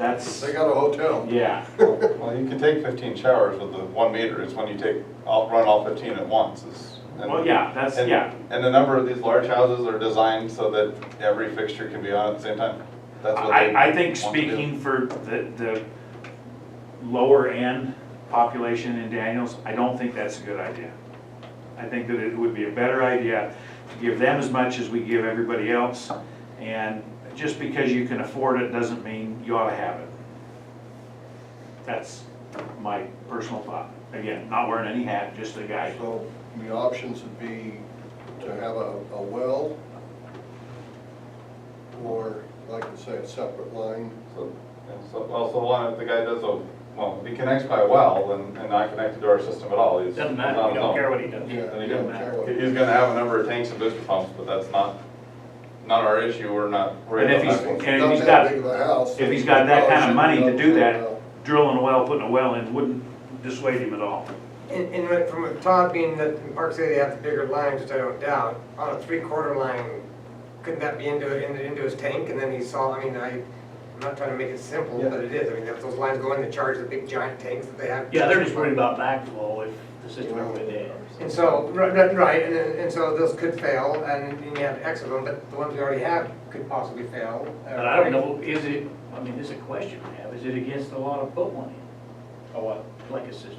that's, They got a hotel. yeah. Well, you can take 15 showers with the 1 meter, it's when you run all 15 at once. Well, yeah, that's, And- yeah. And a number of these large houses are designed so that every fixture can be on at the same time. That's what they I think want to do. speaking for the lower end population in Daniels, I don't think that's a good idea. I think that it would be a better idea to give them as much as we give everybody else, and just because you can afford it doesn't mean you ought to have it. That's my personal thought. Again, not wearing any hat, just a guy. So the options would be to have a well, or like I say, a separate line. So, if the guy does if he connects by a well and not connected to our system at all, he's. Doesn't matter, on we his don't own. care what he does. Yeah, Then he don't can- care what- He's gonna have a number of tanks and booster pumps, but that's not our issue, we're not worried And if about he's- that. If and it's he's not got- that big of a house, if he's got that kind of money to do that, well, drilling a well, putting a well in wouldn't dissuade him at all. And from what Todd being that in Park City they have the bigger lines, which I don't doubt, on a 3/4 line, couldn't that be into his tank and then he saw, I mean, I'm not trying to make it simple, Yeah. but it is. I mean, if those lines go in, they charge the big giant tanks that they have. Yeah, they're just worried about backflow if the system ever went dead. And so, right, and so those could fail, and you have X of them, but the ones we already have could possibly fail. But I don't know, is it, I mean, this is a question I have, is it against the law to put one in? Or what, like a system?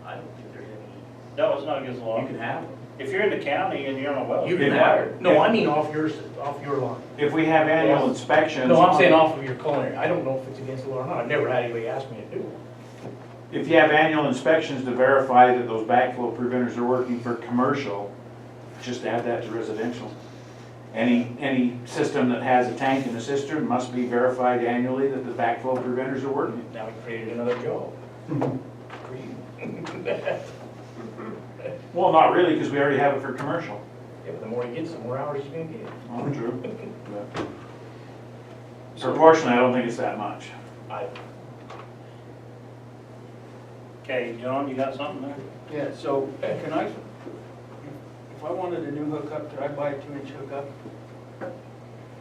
I don't think there's any, No, it's not against the law. you can have them. If you're in the county and you're on a well. You can can have have it. it. No, I mean off your line. If we have annual inspections. No, I'm saying off of your culinary. I don't know if it's against the law or not. I've never had anybody ask me to do it. If you have annual inspections to verify that those backflow preventers are working for commercial, just add that to residential. Any system that has a tank and a cistern must be verified annually that the backflow preventers are working. Now we created another job. Yeah, Well, not really, because we already have it for commercial. but the more you get, the more hours you're gonna get. Oh, true. Proportionally, I don't think it's that much. Okay, John, you got something there? Yeah, so can I, if I wanted a new hookup, could I buy a 2-inch hookup?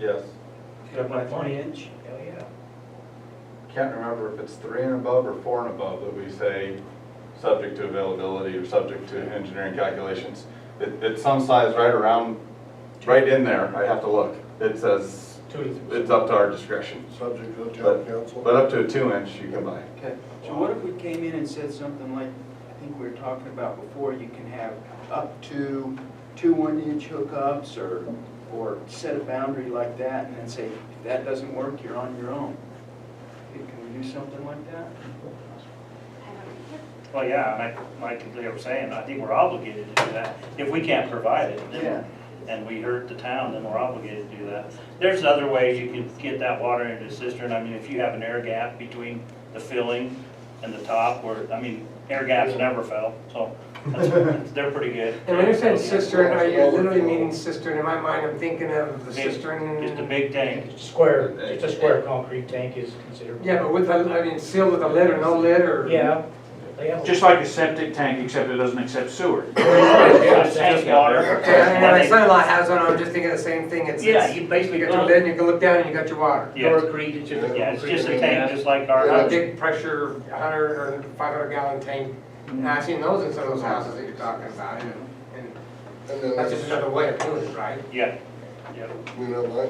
Yes. Could I buy a 3-inch? Hell, yeah. Can't remember if it's 3 and above or 4 and above that we say subject to availability or subject to engineering calculations. It's some size right in there, I have to look. It says 2 to 3. it's up to our discretion. Subject to town council. But up to a 2-inch you can buy. Okay, so what if we came in and said something like, I think we were talking about before, you can have up to 2 1-inch hookups or set a boundary like that and then say, if that doesn't work, you're on your own. Can we do something like that? Well, yeah, like they were saying, I think we're obligated to do that. If we can't provide it, then, and we hurt the town, then we're obligated to do that. There's other ways you can get that water into a cistern. I mean, if you have an air gap between the filling and the top, where, I mean, air gaps never fail, so they're pretty good. And when you're saying cistern, are you literally meaning cistern? In my mind, I'm thinking of the cistern. Just a big tank. Just a square concrete tank is considered. Yeah, but with, I mean, sealed with a lid or no lid, or? Yeah. They have. Just like a septic tank, except it doesn't accept sewer. It's just water. Okay, and my son-in-law has one, I'm just thinking the same thing. Yeah, you basically You got your lid, and you can look down and you got your water. Yeah, Concrete, it's just a yeah, it's concrete just a ring tank, gas. just like our A house. big pressure, 100 or 500 gallon tank. And I've seen those in some of those houses that you're talking about. And And then that's just another way of doing it, right? Yeah, yeah. You know, my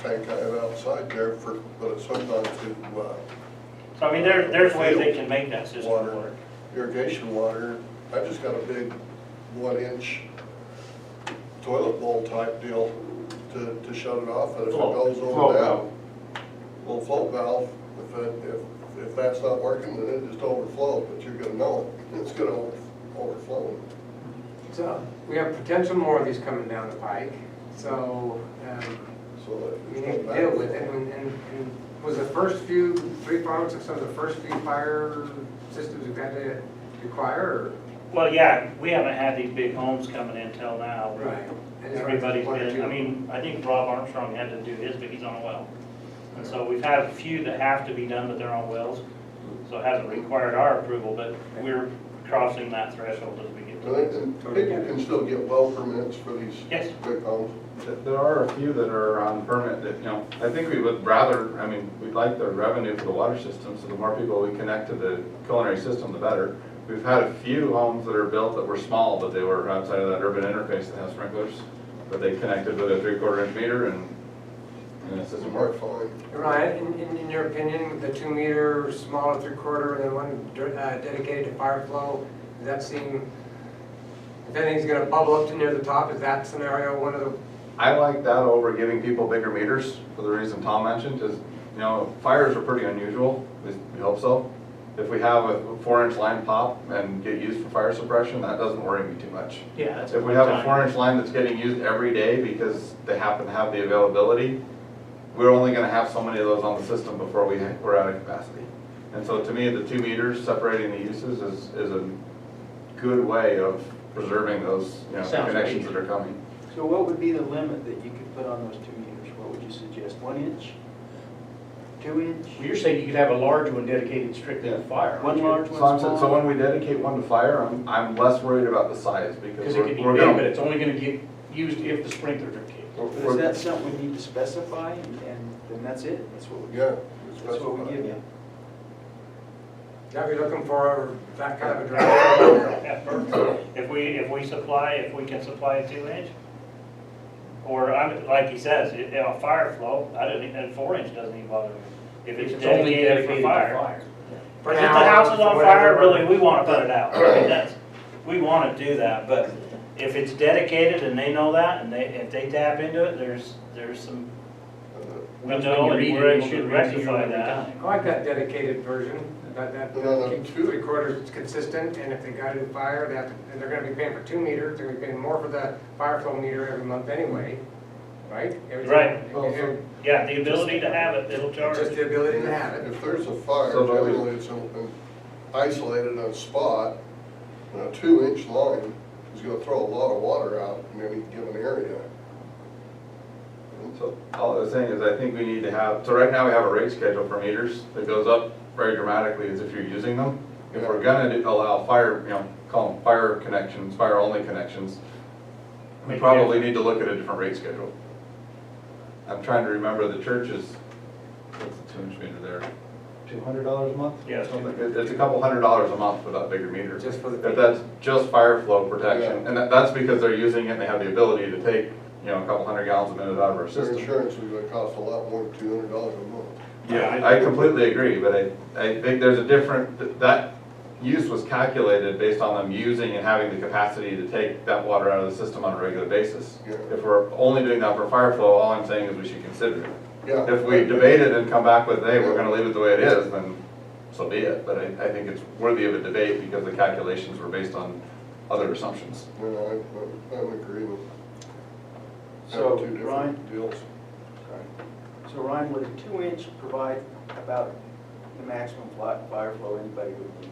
tank I have outside there but it's hooked on to So I mean, there's ways they can make that system Water. work. irrigation water. I just got a big 1-inch toilet bowl type deal to shut it off, and if it goes Float over that, valve. little float valve, if that's not working, then it just overflows, but you're gonna know it's gonna overflow. So we have potential more of these coming down the pike, so So we there's need no to deal with back. it. And was the first few, 3 farms, some of the first few fire systems we've had to require, Well, yeah, we haven't had these big homes coming in till now. or? Right. Everybody's been, I mean, I think Rob Armstrong had to do his, but he's on a well. And so we've had a few that have to be done, but they're on wells. So it hasn't required our approval, but we're crossing that threshold as we get People can still get well permits for these Yes. big homes. There are a few that are on permit that, I think we would rather, we'd like the revenue for the water system, so the more people we connect to the culinary system, the better. We've had a few homes that are built that were small, but they were outside of that urban interface that has sprinklers, but they connected with a 3/4 inch meter and the system worked. Fine. Ryan, in your opinion, the 2 meter, smaller 3/4, and then one dedicated to fire flow, does that seem, if anything's gonna bubble up to near the top, is that scenario one of the, I like that over giving people bigger meters for the reason Tom mentioned is, fires are pretty unusual, at least we hope so. If we have a 4-inch line pop and get used for fire suppression, that doesn't worry me too much. Yeah, that's. If we have a 4-inch line that's getting used every day because they happen to have the availability, we're only gonna have so many of those on the system before we're out of capacity. And so to me, the 2 meters separating the uses is a good way of preserving those, Sounds connections great. that are coming. So what would be the limit that you could put on those 2 meters? What would you suggest, 1 inch? 2 inch? Well, you're saying you could have a large one dedicated strictly to fire. aren't One you? large, So one I'm saying, so small? when we dedicate one to fire, I'm less worried about the size because Because it could be we're big, gonna- but it's only gonna get used if the sprinklers are kicked. But is that something we need to specify, and then that's it? That's what we, Yeah. that's what we give you? yeah, we're looking for that kind of a direction? Yeah, perfect. If we can supply a 2-inch, or like he says, a fire flow, and 4-inch doesn't even bother me. If it's only dedicated for fire. For If the now, house is for on whatever- fire, really, we wanna put it out. I mean, we wanna do that, but if it's dedicated and they know that, and if they tap into it, there's some, we That's when know, you and read it, we're it able should to read it rectify every that. time. I like that dedicated version, that No, keeps 2. 3/4 consistent, and if they gotta do fire, and they're gonna be paying for 2 meters, they're gonna be paying more for the fire flow meter every month anyway, right? Right. Well, The ability to have it, it'll charge. Just the ability to have it. If there's a fire, So do we- generally it's isolated on a spot, and a 2-inch line is gonna throw a lot of water out in any given area. So all I was saying is I think we need to have, so right now we have a rate schedule for meters that goes up very dramatically as if you're using them. If we're gonna allow fire, call them fire connections, fire only connections, we probably need to look at a different rate schedule. I'm trying to remember the church's, what's the 2-inch meter there? $200 a month? Yeah. Something. It's a couple $100 a month for that bigger meter. Just for the. If that's just fire flow protection, Yeah. and that's because they're using it and they have the ability to take, a couple 100 gallons a minute out of our Their system. insurance is gonna cost a lot more than $200 a month. Yeah, I completely agree, but I think there's a different, that use was calculated based on them using and having the capacity to take that water out of the system on a regular basis. Yeah. If we're only doing that for fire flow, all I'm saying is we should consider it. Yeah. If we debate it and come back with, hey, we're gonna leave it the way it is, then so be it. But I think it's worthy of a debate because the calculations were based on other assumptions. No, I'm in agreement. So, Have 2 Ryan? different deals. So Ryan, would a 2-inch provide about the maximum fire flow anybody would need?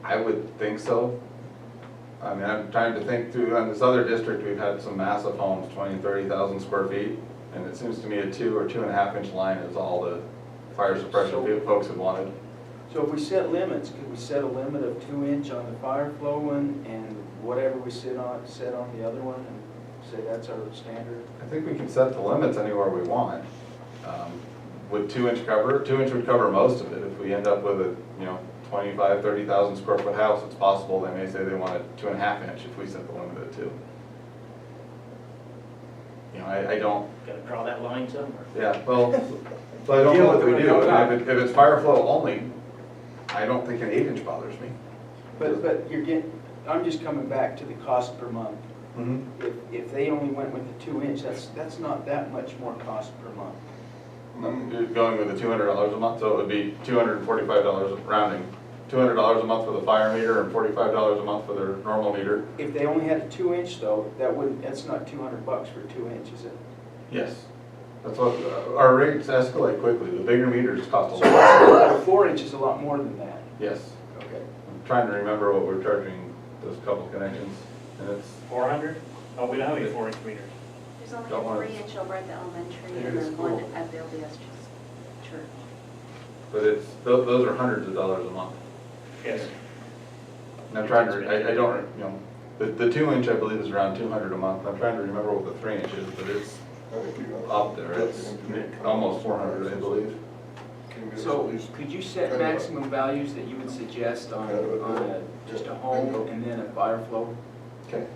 I would think so. I mean, I'm trying to think through, on this other district, we've had some massive homes, 20, 30,000 square feet. And it seems to me a 2 or 2.5-inch line is all the fire suppression So- folks have wanted. So if we set limits, could we set a limit of 2-inch on the fire flow one and whatever we set on the other one and say that's our standard? I think we can set the limits anywhere we want. Would 2-inch cover? 2-inch would cover most of it. If we end up with a, 25, 30,000 square foot house, it's possible they may say they want a 2.5-inch if we set the limit at 2. I don't, Gotta draw that line somewhere. yeah, well, so I don't know what we do. And if it's fire flow only, I don't think an 8-inch bothers me. But you're getting, I'm just coming back to the cost per month. If they only went with the 2-inch, that's not that much more cost per month. You're going with the $200 a month, so it would be $245 rounding. $200 a month for the fire meter and $45 a month for their normal meter. If they only had a 2-inch though, that's not $200 for 2-inch, is it? Yes. That's what, our rates escalate quickly. The bigger meters cost a So lot. 4-inch is a lot more than that. Yes. Okay. I'm trying to remember what we're charging those couple connections, and it's, 400? Oh, we don't have any 4-inch meters. There's only Got one. a 3-inch over at the elementary Here and it is, then one cool. at the LDS church. but it's, those are hundreds of dollars a month. Yes. I'm trying to, I don't, you know, the 2-inch I believe is around 200 a month. I'm trying to remember what the 3-inch is, but it's I think you know. up there. It's almost 400, I believe. Can you give us So at least- could you set kind of a- maximum values that you would suggest on just a home and then a fire flow? Okay.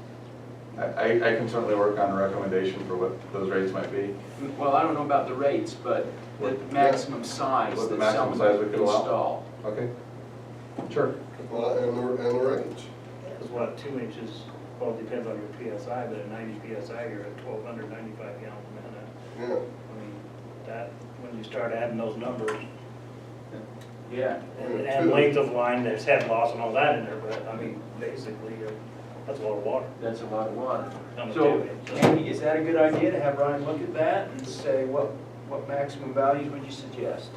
I can certainly work on a recommendation for what those rates might be. Well, I don't know about the rates, but the maximum size What the that maximum someone size we could could allow? install. Okay. Sure. Well, and the rates. Because what, 2 inches, well, it depends on your PSI, but at 90 PSI, you're at 1,295 gallons a minute. Yeah. I mean, that, when you start adding those numbers, Yeah. and length of line, there's head loss and all that in there, but, I mean, basically, that's a lot of water. That's a lot of water. on the So, 2 inch, Andy, is that a good idea to have Ryan look at that and say, what maximum values would you suggest?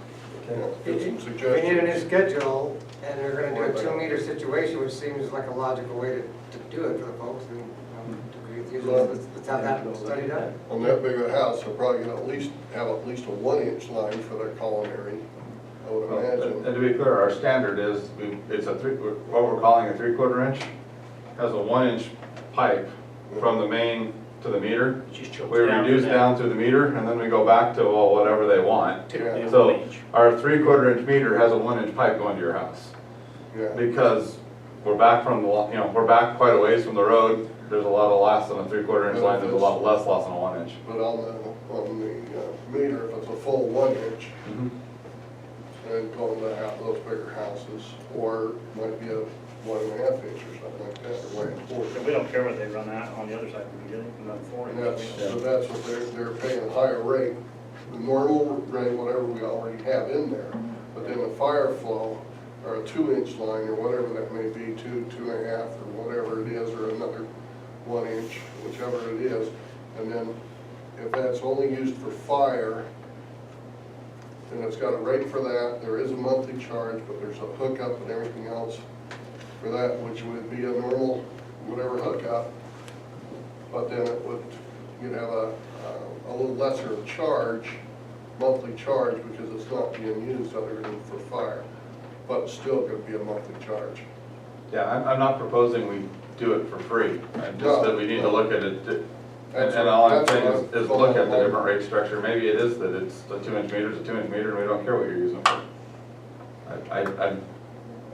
Yeah, get some If we need a new suggestions. schedule, and they're gonna do a 2-meter situation, which seems like a logical way to do it for the folks, then agree with you, let's have that study done. On that big of a house, they're probably gonna have at least a 1-inch line for their culinary, I would Well, imagine. And to be clear, our standard is, it's what we're calling a 3/4 inch, has a 1-inch pipe from the main to the meter. Just choke We down to reduce that. down through the meter, and then we go back to, well, whatever they want. Typically a So 1 inch. our 3/4 inch meter has a 1-inch pipe going to your house. Yeah, Because we're back from the, we're back quite a ways from the road. There's a lot of loss on a 3/4 inch line, there's a lot less loss on a 1 inch. but on the meter, if it's a full 1-inch, and going to those bigger houses, or might be a 1.5 inch or something like that, or way So we don't care what they run out on the other side, we do anything on 4 And inch. so that's what they're paying a higher rate, the normal rate, whatever we already have in there. But then the fire flow, or a 2-inch line, or whatever that may be, 2.5, or whatever it is, or another 1 inch, whichever it is. And then if that's only used for fire, then it's got a rate for that. There is a monthly charge, but there's a hookup and everything else for that, which would be a normal, whatever hookup. But then it would, you'd have a little lesser charge, monthly charge, because it's not being used other than for fire. But it's still gonna be a monthly charge. Yeah, I'm not proposing we do it for free. I'm just that we need to look at it. And all I'm saying is look at the different rate structure. Maybe it is that it's a 2-inch meter, it's a 2-inch meter, and we don't care what you're using it for.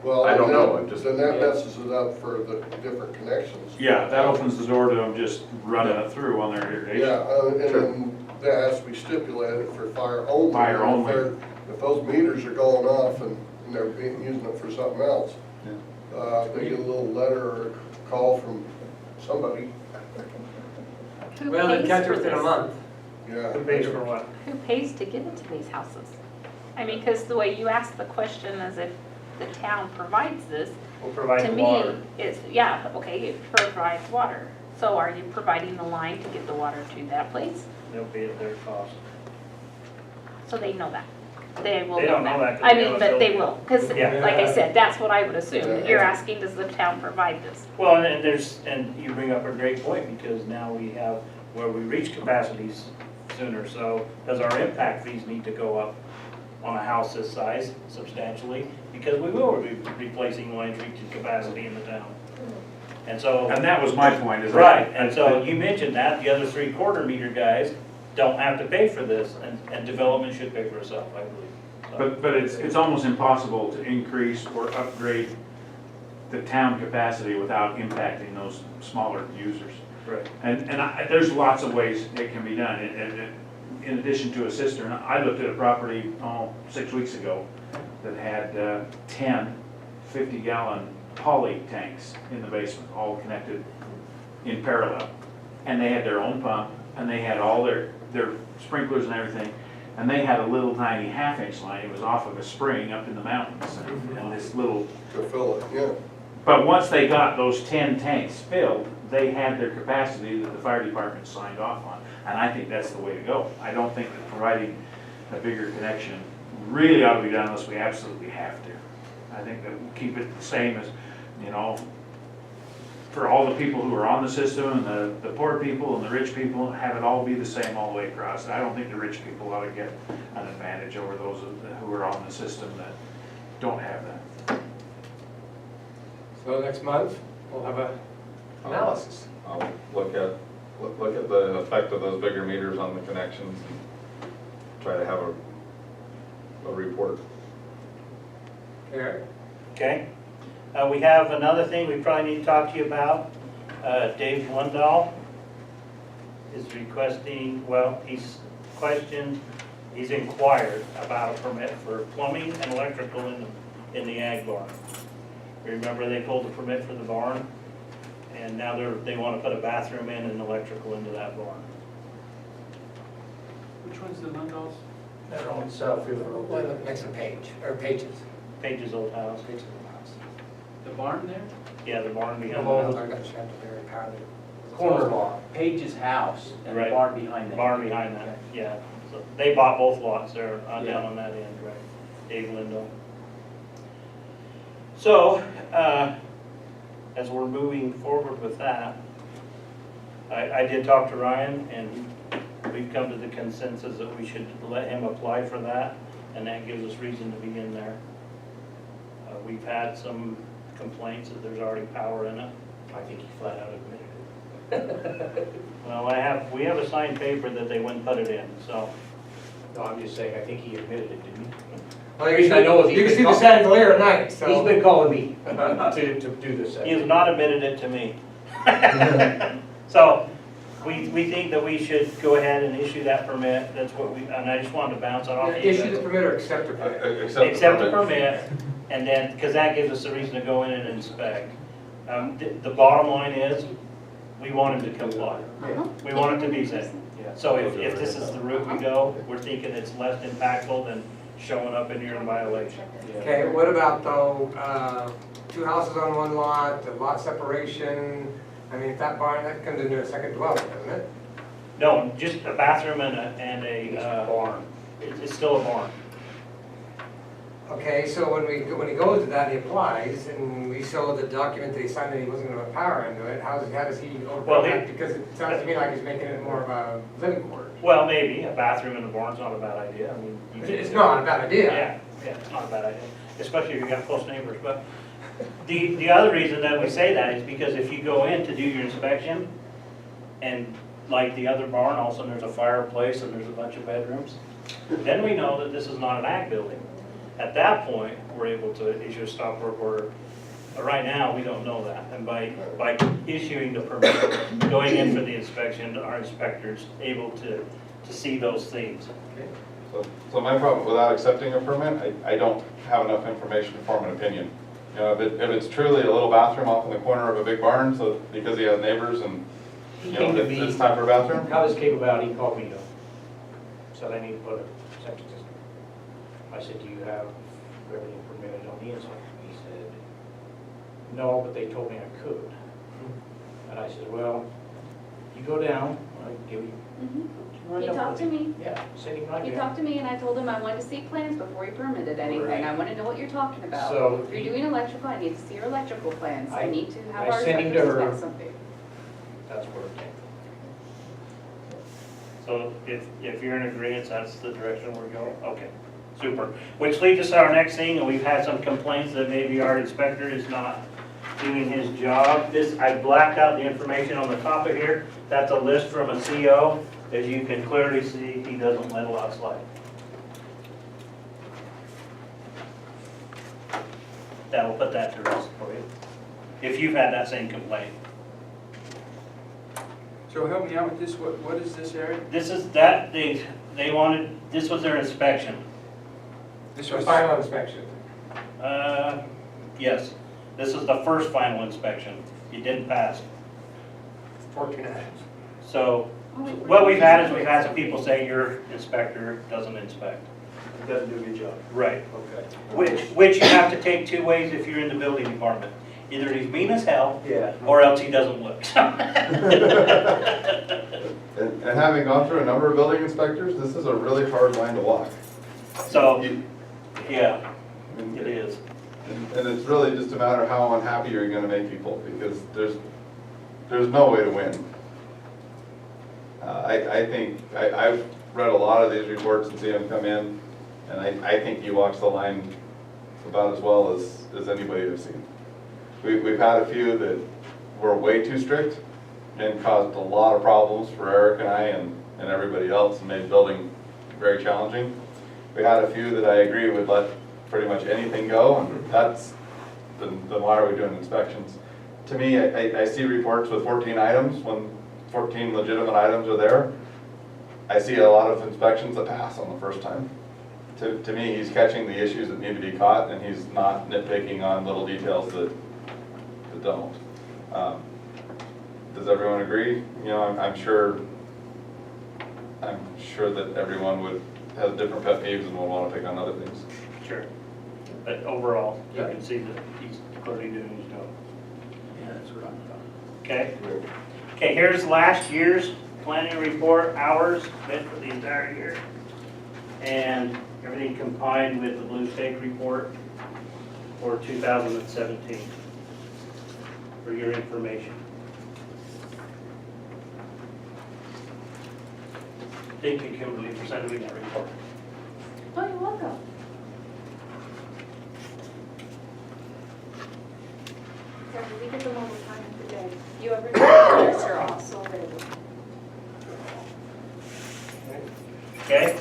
Well, I don't then know, that- I'm just- Then that messes it up for the different connections. Yeah, that opens the door to them just running it through on their irrigation. Yeah, and then that has to be stipulated for fire only. Fire only. If those meters are going off and they're using it for something else, they get a little letter or a call from somebody, Who Well, they pays catch for it within a this? month. yeah. Who pays for what? Who pays to get into these houses? I mean, because the way you ask the question as if the town provides this, We'll provide to the me, water. it's, yeah, okay, it provides water. So are you providing the line to get the water to that place? They'll be at their cost. So they know that. They will They don't know know that. that 'cause I they mean, have a but they building. will, because Yeah. like I said, that's what I would assume. Yeah. You're asking, does the town provide this? Well, and and you bring up a great point, because now we have, where we reach capacities sooner, so does our impact fees need to go up on a house this size substantially? Because we will be replacing lines reaching capacity in the town. And so. And that was my point, is that. Right, and so you mentioned that, the other 3/4 meter guys don't have to pay for this, and development should pay for itself, I believe. So- But it's almost impossible to increase or upgrade the town capacity without impacting those smaller users. Right. And there's lots of ways it can be done. In addition to a cistern, I looked at a property, 6 weeks ago that had 10 50-gallon poly tanks in the basement, all connected in parallel. And they had their own pump, and they had all their sprinklers and everything. And they had a little tiny 1/2-inch line. It was off of a spring up in the mountains, and this little. To fill it, yeah. But once they got those 10 tanks filled, they had their capacity that the fire department signed off on. And I think that's the way to go. I don't think that providing a bigger connection really ought to be done unless we absolutely have to. I think that we'll keep it the same as, for all the people who are on the system, and the poor people and the rich people, have it all be the same all the way across. I don't think the rich people ought to get an advantage over those who are on the system that don't have that. So next month, we'll have a analysis. I'll look at the effect of those bigger meters on the connections and try to have a report. Eric? Okay. We have another thing we probably need to talk to you about. Dave Lundahl is requesting, well, he's inquired about a permit for plumbing and electrical in the ag barn. Remember they pulled the permit for the barn? And now they want to put a bathroom in and electrical into that barn. Which one's the Mundalls? They're on Southfield Road. Well, next to Page, or Pages. Page's old house. Pages of the house. The barn there? Yeah, the barn The behind old, the I house. got Chanticleer County. Corner lot. Page's house and the Right. barn behind that. Barn behind that, yeah. So they bought both lots there, down on that end, right? Dave Lindo. So, as we're moving forward with that, I did talk to Ryan, and we've come to the consensus that we should let him apply for that, and that gives us reason to be in there. We've had some complaints that there's already power in it. I think he flat out admitted Well, we have a signed paper that they wouldn't put it in, so. No, I'm just saying, I think he admitted it, didn't he? Well, you Reason I know is can he's see been the Chanticleer at night, so. He's been calling me to do this. He has not admitted it to me. So, we think that we should go ahead and issue that permit, that's what we, and I just wanted to bounce it off. you Issue guys. the permit or accept the permit? Accept the permit, and then, because that gives us a reason to go in and inspect. The bottom line is, we want him to comply. We want it to be safe. Yeah. So if this is the route we go, we're thinking it's less impactful than showing up in here in violation. Okay, what about though, two houses on one lot, the lot separation? I mean, if that barn, that comes into a second dwelling, doesn't it? No, just a bathroom and a barn. It's still a barn. Okay, so when he goes to that, he applies, and we show the document that he signed that he wasn't gonna put power into it, how does he Well, overcome he- that? Because it sounds to me like he's making it more of a living quarters. Well, maybe, a bathroom in the barn's not a bad idea, I mean. you can- It's not a bad idea. Yeah, it's not a bad idea, especially if you got close neighbors, but the other reason that we say that is because if you go in to do your inspection, and like the other barn, all of a sudden there's a fireplace and there's a bunch of bedrooms, then we know that this is not an ag building. At that point, we're able to issue a stop work order. But right now, we don't know that, and by issuing the permit, going in for the inspection, our inspector's able to see those things. So my problem, without accepting a permit, I don't have enough information to form an opinion. You know, if it's truly a little bathroom off in the corner of a big barn, so because he has neighbors and, He you know, came to me, it's time for a bathroom? how this came about, he called me up, said I need to put a septic system. I said, do you have everything permitted on the inside? He said, no, but they told me I could. And I said, well, you go down, I give you. He talked to me. Yeah, sitting right He there. talked to me and I told him I wanted to see plans before he permitted anything. Right. I want to know what you're talking about. So If you're doing electrical, I need to see your electrical plans. I I- need to have I our sent him to inspectors her. inspect something. That's where it came So if you're in agreement, that's the direction we're going? Okay, super. Which leads us to our next thing, and we've had some complaints that maybe our inspector is not doing his job. I blacked out the information on the top of here. That's a list from a CO. As you can clearly see, he doesn't let a lot slide. That'll put that to rest for you, if you've had that same complaint. So help me out with this, what is this area? This is, they wanted, this was their inspection. This The was, final inspection. Yes, this is the first final inspection. You didn't pass. 14 items. So, Oh, wait, what we've had is we've had some people say your inspector doesn't inspect. doesn't do a good job. Right. Okay. Which you have to take two ways if you're in the building department. Either he's mean as hell, Yeah. or else he doesn't look. And having gone through a number of building inspectors, this is a really hard line to walk. So, You- yeah, I mean, it is. And it's really just a matter of how unhappy you're gonna make people, because there's no way to win. I think, I've read a lot of these reports and seen them come in, and I think he walks the line about as well as anybody I've seen. We've had a few that were way too strict and caused a lot of problems for Eric and I and everybody else and made building very challenging. We had a few that I agree would let pretty much anything go, and that's, then why are we doing inspections? To me, I see reports with 14 items, when 14 legitimate items are there. I see a lot of inspections that pass on the first time. To me, he's catching the issues that need to be caught, and he's not nitpicking on little details that don't. Does everyone agree? You know, I'm sure that everyone has different pet peeves and will want to pick on other things. Sure. But overall, you can see that he's clearly doing his job. Yeah, that's what I'm talking. Okay? Okay, here's last year's planning report, hours spent for the entire year. And everything combined with the Blue Stake report for 2017, for your information. Thank you, Kimberly, for sending me that report. Oh, you're welcome. Sorry, we get them all the time of the day. If you ever need us, they're also available. Okay?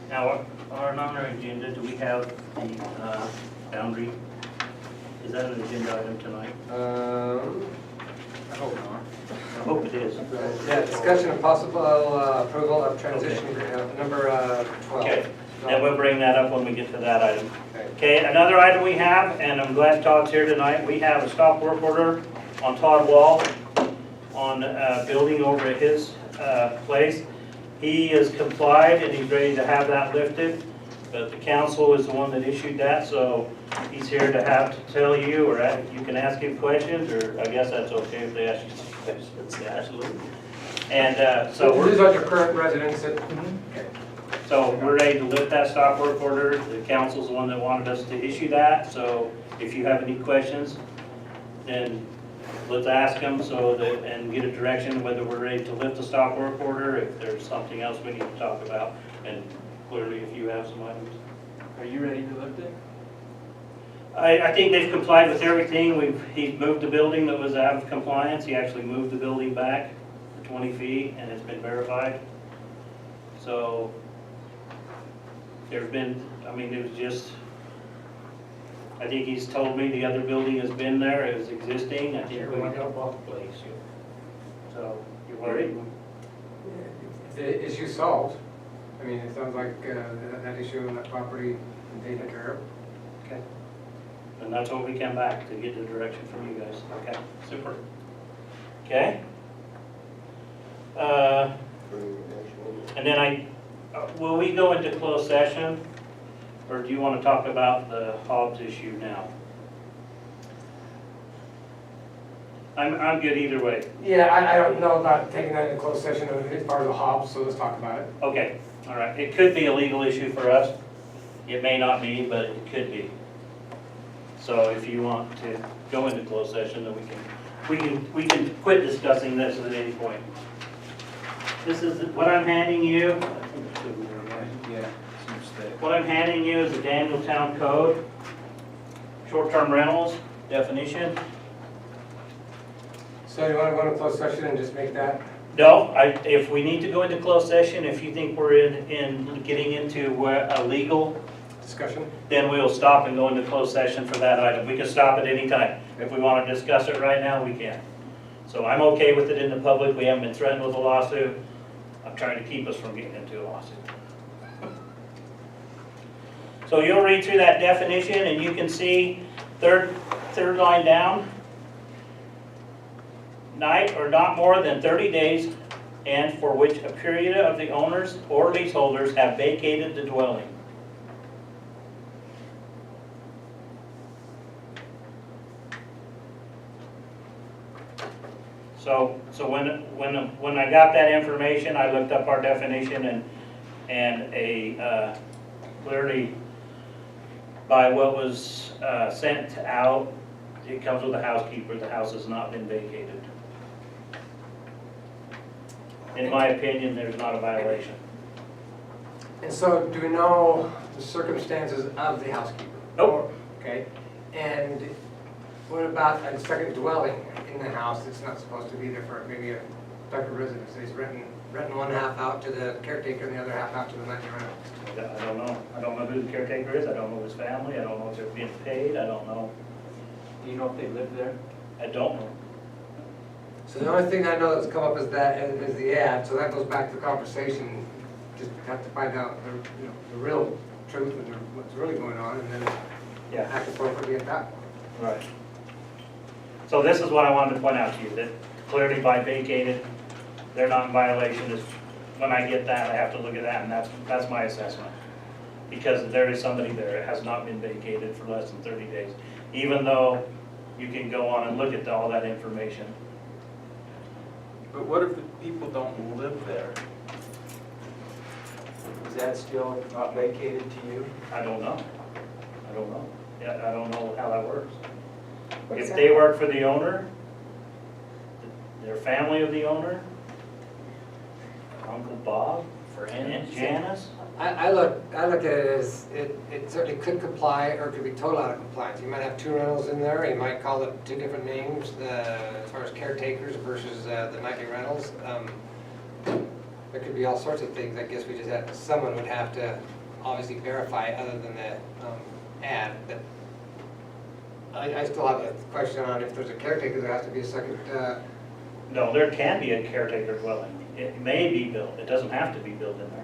Now, on our agenda, do we have the boundary? Is that an agenda item tonight? I hope not. I hope it is. Yeah, discussion of possible approval of transition agreement, number 12. Okay, and we'll bring that up when we get to that item. Okay. Okay, another item we have, and I'm glad Todd's here tonight, we have a stop work order on Todd Wall on building over at his place. He has complied and he's ready to have that lifted, but the council is the one that issued that, so he's here to have to tell you, or you can ask him questions, or I guess that's okay if they ask you some questions. Yeah, absolutely. And so So we're. these are your current residents that, okay. So we're ready to lift that stop work order. The council's the one that wanted us to issue that, so if you have any questions, then let's ask them so that, and get a direction whether we're ready to lift the stop work order, if there's something else we need to talk about, and clearly if you have some items. Are you ready to lift it? I think they've complied with everything. He's moved the building that was out of compliance. He actually moved the building back 20 feet and it's been verified. So there's been, I mean, it was just, I think he's told me the other building has been there, it was existing. I think we got both place. So you worried? If the issue solved, I mean, it sounds like that issue on that property they take care of. Okay. And that's what we come back to get the direction from you guys. Okay, super. Okay? And then will we go into closed session? Or do you want to talk about the Hobbs issue now? I'm good either way. Yeah, I don't know about taking that into closed session, it's part of the Hobbs, so let's talk about it. Okay, all right. It could be a legal issue for us. It may not be, but it could be. So if you want to go into closed session, then we can quit discussing this at any point. This is what I'm handing you. Yeah, seems thick. What I'm handing you is the Danieltown Code, short-term rentals definition. So you want to go into closed session and just make that? No, if we need to go into closed session, if you think we're in getting into a legal, Discussion? then we'll stop and go into closed session for that item. We can stop at any time. If we want to discuss it right now, we can. So I'm okay with it in the public. We haven't been threatened with a lawsuit. I'm trying to keep us from getting into a lawsuit. So you'll read through that definition and you can see third line down. Night or not more than 30 days and for which a period of the owners or leaseholders have vacated the dwelling. So when I got that information, I looked up our definition and clearly by what was sent out, it comes with a housekeeper. The house has not been vacated. In my opinion, there's not a violation. And so do we know the circumstances of the housekeeper? Nope. Okay, and what about a second dwelling in the house that's not supposed to be there for maybe a separate residence? He's renting one half out to the caretaker and the other half out to the nightly rental. I don't know. I don't know who the caretaker is. I don't know his family. I don't know if they're being paid. I don't know. Do you know if they live there? I don't know. So the only thing I know that's come up is the ad, so that goes back to the conversation. Just have to find out the real truth and what's really going on, and then Yeah. act appropriately at that point. Right. So this is what I wanted to point out to you, that clearly by vacated, they're not in violation. Is when I get that, I have to look at that, and that's my assessment. Because there is somebody there, it has not been vacated for less than 30 days. Even though you can go on and look at all that information. But what if the people don't live there? Is that still not vacated to you? I don't know. I don't know. Yeah, I don't know how that works. What's If that? they work for the owner, their family of the owner, Uncle Bob, Aunt Janice, I look at it as, it certainly could comply or could be total out of compliance. You might have two rentals in there, you might call it two different names, as far as caretakers versus the nightly rentals. There could be all sorts of things, I guess we just have, someone would have to obviously verify other than the ad. But I still have a question on if there's a caretaker, there has to be a second, no, there can be a caretaker dwelling. It may be built, it doesn't have to be built in there.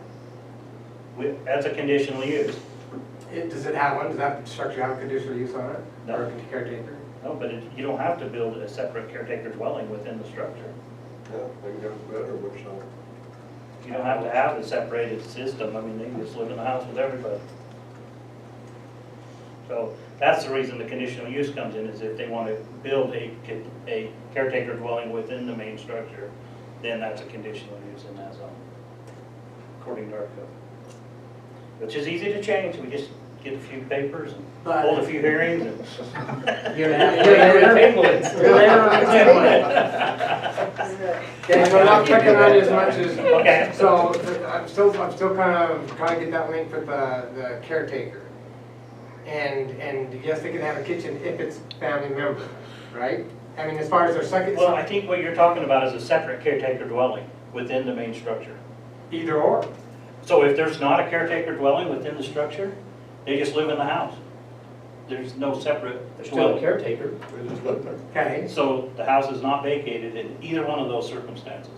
That's a conditional use. does it have one, does that structure have a conditional use on it? No. Or a caretaker? No, but you don't have to build a separate caretaker dwelling within the structure. Yeah, they got better, which You don't have to have a separated system. I mean, they can just live in the house with everybody. So that's the reason the conditional use comes in, is if they want to build a caretaker dwelling within the main structure, then that's a conditional use in that zone, according to our code. Which is easy to change. We just get a few papers and But- hold a few hearings and. You're Table it. Okay, so I'm not picking on you as much as, Okay. so I'm still kind of trying to get that link with the caretaker. And yes, they can have a kitchen if it's family member, right? I mean, as far as their second, Well, I think what you're talking about is a separate caretaker dwelling within the main structure. either or. So if there's not a caretaker dwelling within the structure, they just live in the house. There's no separate There's still a dwelling. caretaker. they just live there. Okay, So the house is not vacated in either one of those circumstances.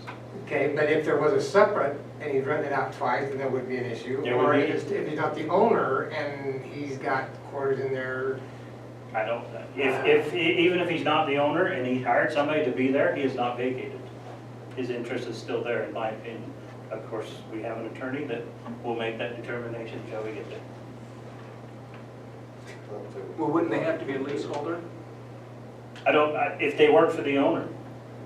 okay, but if there was a separate and he's rented out twice, then that would be an issue. There would Or be. if he's not the owner and he's got quarters in there, I don't, even if he's not the owner and he hired somebody to be there, he is not vacated. His interest is still there, in my opinion. Of course, we have an attorney that will make that determination, shall we get there. Well, wouldn't they have to be a leaseholder? If they work for the owner,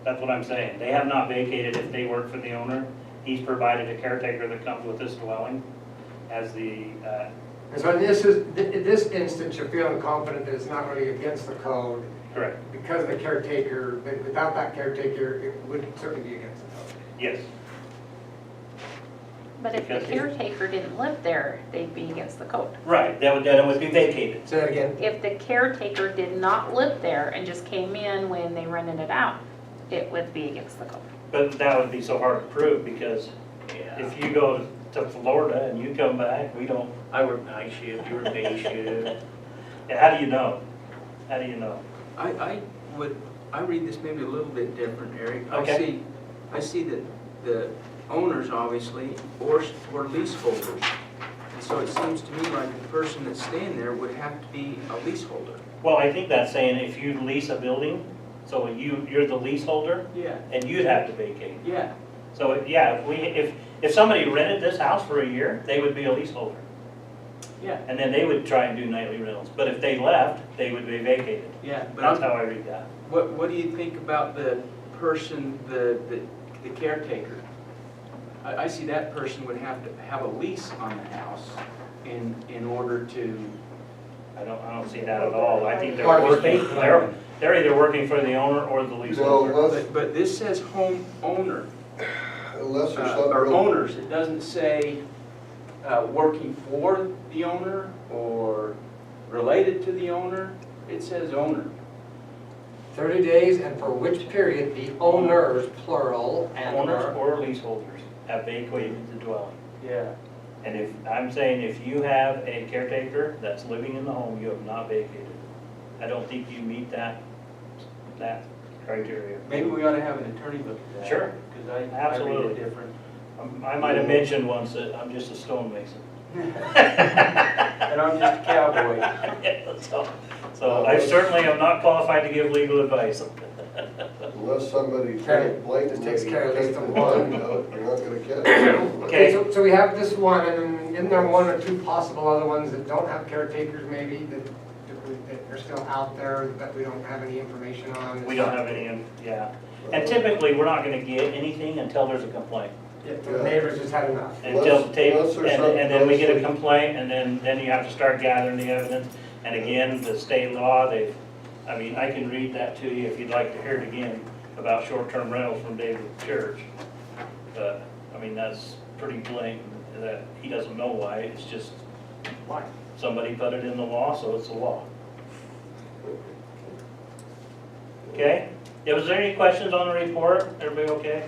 that's what I'm saying. They have not vacated if they work for the owner. He's provided a caretaker that comes with this dwelling as the, and so in this instance, you're feeling confident that it's not really against the code correct, because of the caretaker, but without that caretaker, it would certainly be against the code. yes. But if the Because he- caretaker didn't live there, they'd be against the code. Right, then it would be vacated. Say that again. If the caretaker did not live there and just came in when they rented it out, it would be against the code. But that would be so hard to prove because if you go to Florida and you come back, we don't, I work night shift, you work day shift. Yeah, how do you know? How do you know? I read this maybe a little bit different, Eric. Okay. I see that the owners, obviously, or leaseholders. And so it seems to me like the person that's staying there would have to be a leaseholder. Well, I think that's saying if you lease a building, so you're the leaseholder Yeah, and you'd have to vacate. yeah. So, yeah, if somebody rented this house for a year, they would be a leaseholder. Yeah, And then they would try and do nightly rentals. But if they left, they would be vacated. yeah. But That's how I read that. what do you think about the person, the caretaker? I see that person would have to have a lease on the house in order to, I don't see that at all. I think Part of his they're either working for the owner or the No, leaseholder. but this says home owner, unless there's something or real. owners. It doesn't say working for the owner or, related to the owner, it says owner. 30 days, and for which period the owners, plural, and Owners or. or leaseholders have vacated the dwelling. Yeah. And if, I'm saying if you have a caretaker that's living in the home, you have not vacated. I don't think you meet that criteria. Maybe we ought to have an attorney look at that. Sure. Because I read Absolutely. it different. I might have mentioned once that I'm just a stonemason. And I'm just a cowboy. So I certainly am not qualified to give legal advice. Unless somebody Okay, blatantly this takes care of takes list the of one, one. you're not gonna catch it. Okay. So we have this one, and isn't there one or two possible other ones that don't have caretakers maybe, that are still out there that we don't have any information on? We don't have any, yeah. And typically, we're not gonna get anything until there's a complaint. If the neighbors just had enough. Until the tape, Unless there's and then we get a something- complaint, and then you have to start gathering the evidence. And again, the state law, I mean, I can read that to you if you'd like to hear it again, about short-term rentals from David Church. But, I mean, that's pretty blatant, that he doesn't know why, it's just, Why? somebody put it in the law, so it's the law. Okay? Was there any questions on the report? Everybody okay?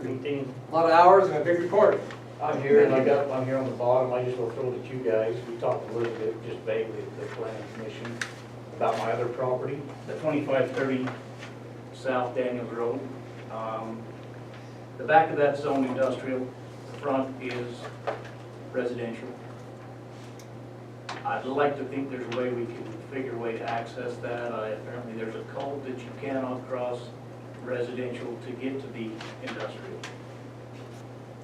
Anything? A lot of hours and a big report. I'm here, and I'm here on the bottom, I just will throw it at you guys. We talked a little bit, just vaguely, at the planning commission about my other property, the 2530 South Daniels Road. The back of that's zoned industrial, the front is residential. I'd like to think there's a way we can figure a way to access that. Apparently there's a code that you cannot cross residential to get to the industrial.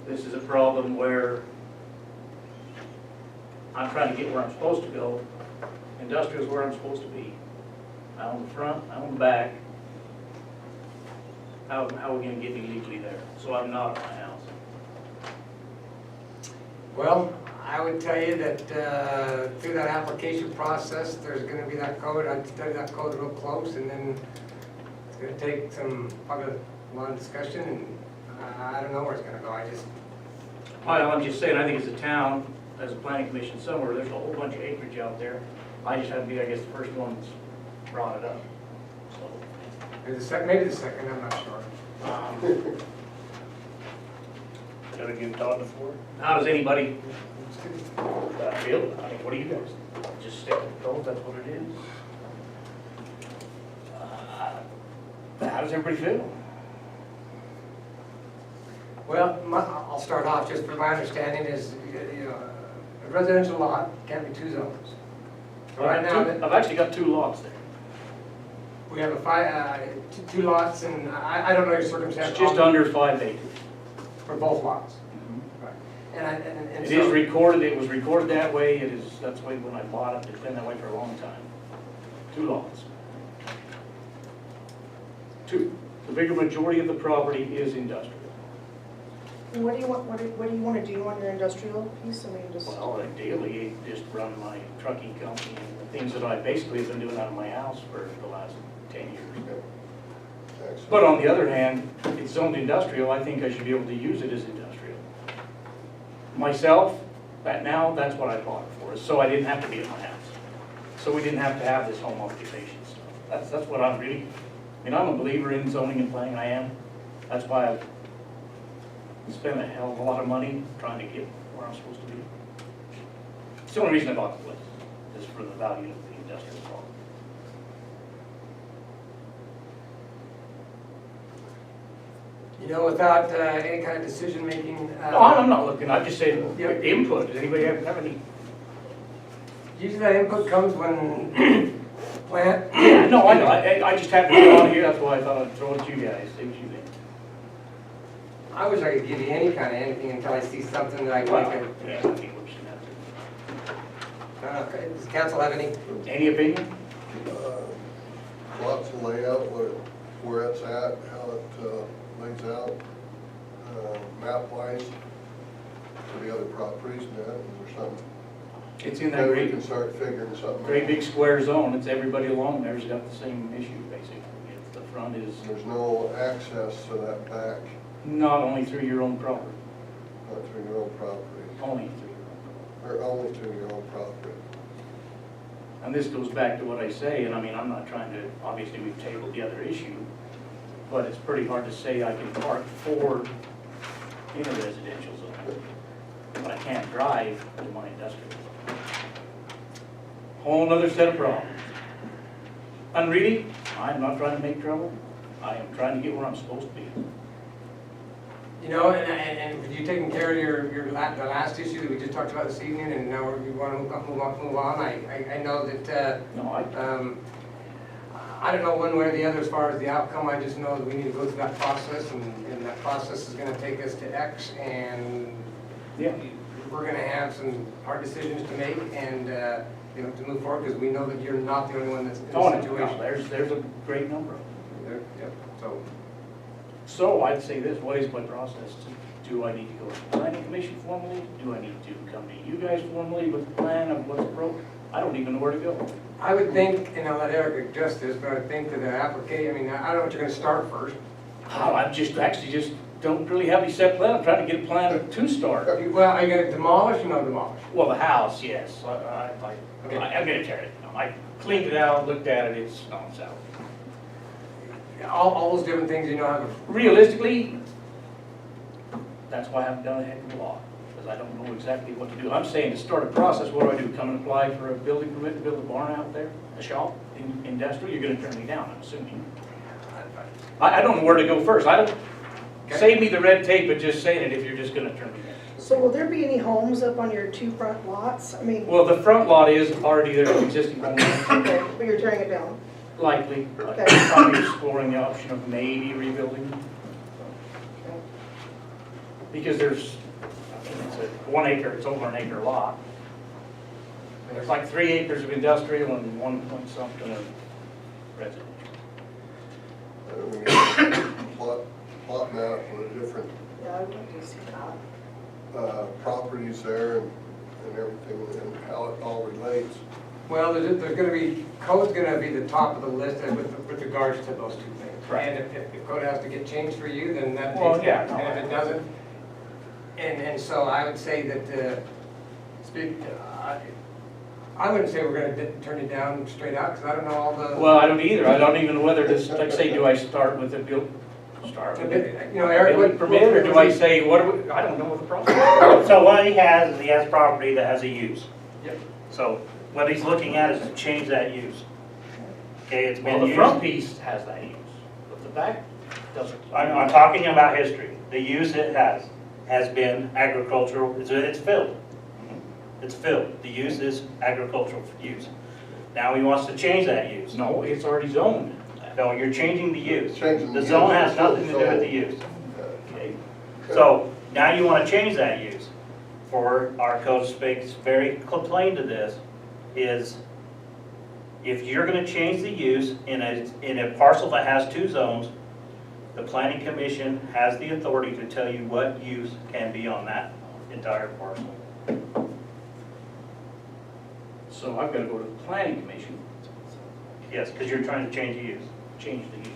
This is a problem where I'm trying to get where I'm supposed to go. Industrial is where I'm supposed to be. I own the front, I own the back. How are we gonna get me legally there? So I'm not at my house. Well, I would tell you that through that application process, there's gonna be that code. I'd study that code real close, and then it's gonna take probably a lot of discussion, and I don't know where it's gonna go. I'm just saying, I think as a town, as a planning commission somewhere, there's a whole bunch of acreage out there. I just had to be, I guess, the first one that's brought it up. So, Maybe the second, I'm not sure. Gotta give Todd the floor. How does anybody feel? I mean, what do you guys? Just stick with the code, that's what it is? How does everybody feel? Well, I'll start off, just from my understanding is, a residential lot can't be two zones. So right now, I've actually got 2 lots there. we have two lots, and I don't know your circumstance. It's just under 5 acres. For both lots. And It so- is recorded, it was recorded that way, that's the way when I bought it, it's been that way for a long time. 2 lots. 2. The bigger majority of the property is industrial. What do you want to do on your industrial piece? I mean, just, Well, ideally, just run my trucking company and the things that I basically have been doing out of my house for the last 10 years. Excellent. But on the other hand, it's zoned industrial, I think I should be able to use it as industrial. Myself, that's what I bought it for, so I didn't have to be at my house. So we didn't have to have this home occupation stuff. That's what I'm really, I'm a believer in zoning and planning, I am. That's why I've spent a hell of a lot of money trying to get where I'm supposed to be. It's the only reason I bought the place, is for the value of the industrial park. Without any kind of decision-making. No, I'm not looking, I'm just saying, Yeah. input, does anybody have any? Usually that input comes when plant. Yeah, no, I know, I just happened to be on here, that's why I thought I'd throw it to you guys, see what you think. I wish I could give you any kind of anything until I see something that I can Well, make yeah, I think we're just gonna have okay, does council have any? to. Any opinion? Lots of layout, where it's at, how it lays out, map-wise to the other properties, Ned, is there something? It's in that Maybe we great, can start figuring something great out. big square zone, it's everybody along there's got the same issue, basically. It's the front is There's no access to that back, not only through your own property, not through your own property. only through your own property. or only to your own property. And this goes back to what I say, and I mean, I'm not trying to, obviously, we've tabled the other issue, but it's pretty hard to say I can park 4 in a residential zone, but I can't drive to my industrial zone. Whole nother set of problems. And really, I'm not trying to make trouble, I am trying to get where I'm supposed to be. You know, and with you taking care of the last issue that we just talked about this evening, and now we want to move on, I know that, No, I don't know one way or the other as far as the outcome, I just know that we need to go through that process, and that process is gonna take us to X, and yeah, we're gonna have some hard decisions to make, and, you know, to move forward, because we know that you're not the only one that's in oh, this no, situation. there's a great number. Yep, so. So I'd say this, what is my process? Do I need to go to the planning commission formally? Do I need to come to you guys formally with a plan of what's broke? I don't even know where to go. I would think, and I'll let Eric address this, but I would think that the application, I mean, I don't know what you're gonna start first. I'm just, actually just don't really have any set plan. I'm trying to get a plan to start. Well, are you gonna demolish or not demolish? Well, the house, yes. Okay. I'm gonna tear it down. I cleaned it out, looked at it, it's not sound. All those different things, you know, have a Realistically, that's why I haven't done a heck of a lot, because I don't know exactly what to do. I'm saying to start a process, what do? Come and apply for a building permit to build a barn out there, a shop, industrial? You're gonna turn me down, I'm assuming. I don't know where to go first. I don't, Okay. save me the red tape of just saying it if you're just gonna turn me down. So will there be any homes up on your 2 front lots? I mean, Well, the front lot is already there, an existing home, okay, but you're tearing it down. likely. Okay. Probably exploring the option of maybe rebuilding. Because there's, I mean, it's a 1 acre, it's over an acre lot. There's like 3 acres of industrial and 1 point something of residential. We need to plot map with the different Yeah, I would like to see that. properties there and everything, and how it all relates. Well, there's gonna be, code's gonna be the top of the list with regards to those 2 things. Right. And if code has to get changed for you, then that Well, takes yeah, care. no, And if it doesn't, and so I would say that, I wouldn't say we're gonna turn it down straight out, because I don't know all the. Well, I don't either. I don't even know whether to, like, say, do I start with a start with a You know, Eric, building permit, or do I say, what do we, I don't know what the process is. So what he has is he has property that has a use. Yep. So what he's looking at is to change that use. Okay, it's Well, been the front used. piece has that use, but the back doesn't. I'm talking about history. The use it has been agricultural, it's filled. It's filled. The use is agricultural use. Now he wants to change that use. No, it's already zoned. No, you're changing the use. Changing the The zone use. has nothing to do with the use. Okay. So now you want to change that use. For our code speaks very plain to this, is if you're going to change the use in a parcel that has 2 zones, the planning commission has the authority to tell you what use can be on that entire parcel. So I've got to go to the planning commission, Yes, because you're trying to change the use. change the use.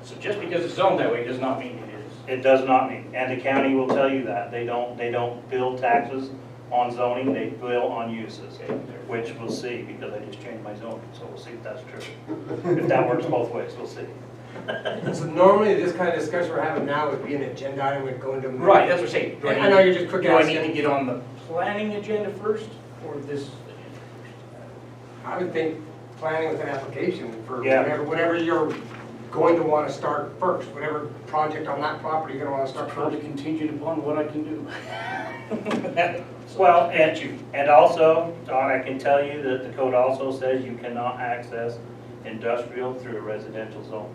So just because it's zoned that way does not mean it is. It does not mean, and the county will tell you that. They don't bill taxes on zoning, they bill on uses, which we'll see, because I just changed my zoning, so we'll see if that's true. If that works both ways, we'll see. So normally, this kind of discussion we're having now would be an agenda item, would go into. Right, that's what I'm saying. Do I know you're just quick Do I need asking. to get on the planning agenda first, or this? I would think planning with an application for Yeah. whatever you're going to want to start first, whatever project on that property you're going to want to start Totally first. contingent upon what I can do. Well, and also, Don, I can tell you that the code also says you cannot access industrial through a residential zone.